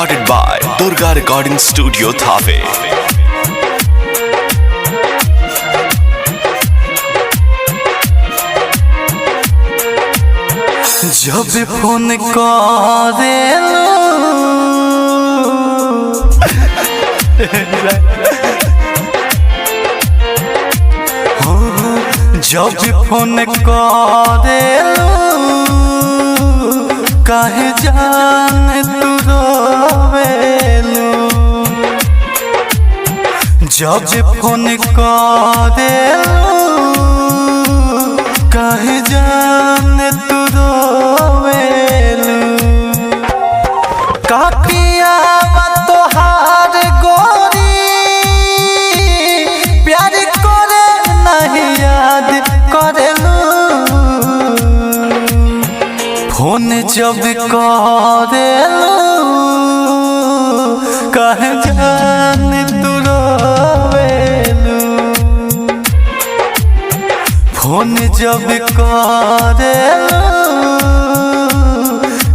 recorded by Durga Recording Studio, Thave. जब phone करेलू जब फोन करेलू काहे जान तू रोवेलू जब फोन करेलू काहे जान तू रोवेलू काकिया तोहार गोरी प्यार करे नहीं याद करेलू फोन जब करेलू काहे जान तू रोवेलू फोन जब करेलू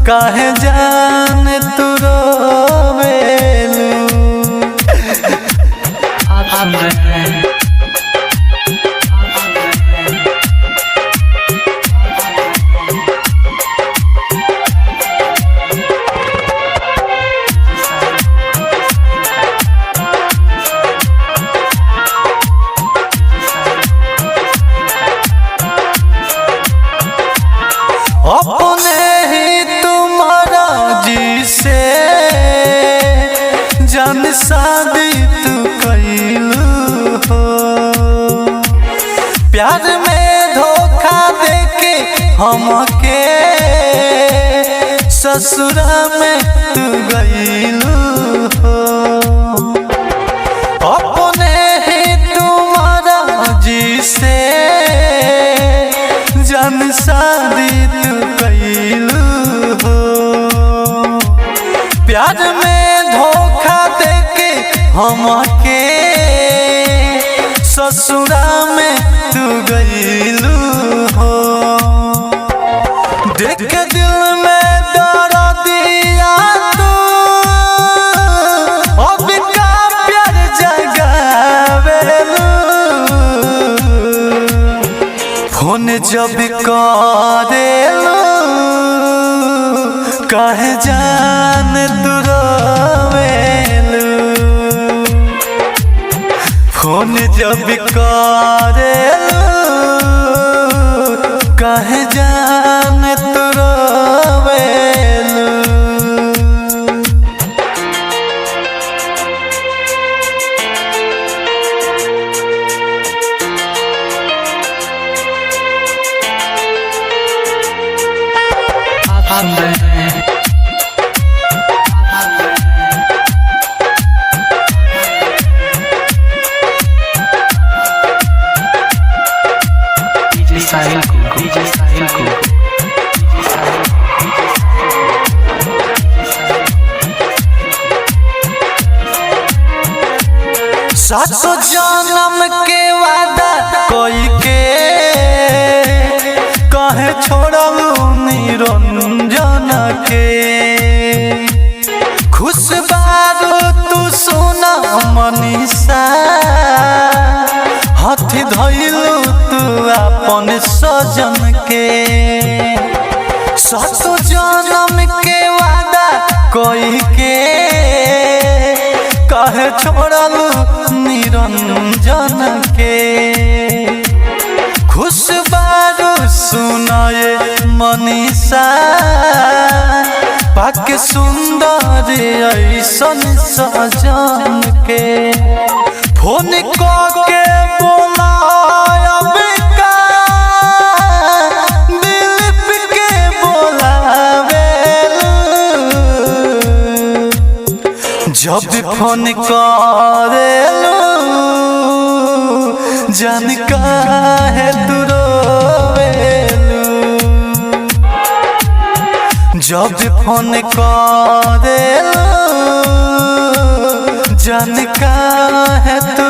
काहे जान तू रोवेलू। अपने ही तुम्हारा जी से जान शादी तू कैलू हो प्यार में धोखा देके हमके ससुरा में तू गईलू हो अपने ही तुम्हारा जी से जान शादी तू कैलू हो प्यार में धोखा देके हमके ससुरा में तू गईलू हो देख दिल में दर्द दिया तू अब का प्यार जगावेलू फोन जब करेलू काहे जान तू रोवेलू फोन जब करेलू काहे जान तू रोवेलू। सातो जन्म के वादा कोई के कहे छोड़लू निरंजन के खुश बारू तू सुना मनीषा हाथ धइलू तू अपन सजन के सातो जन्म के वादा कोई के कहे छोड़लू निरंजन के खुश बारू सुनाए मनीषा पाके सुंदर ऐसन सजन के फोन के बोलाया बेका दिल के बोलावेलू जब फोन करेलू जान काहे तू रोवेलू जब फोन करेलू जान काहे तू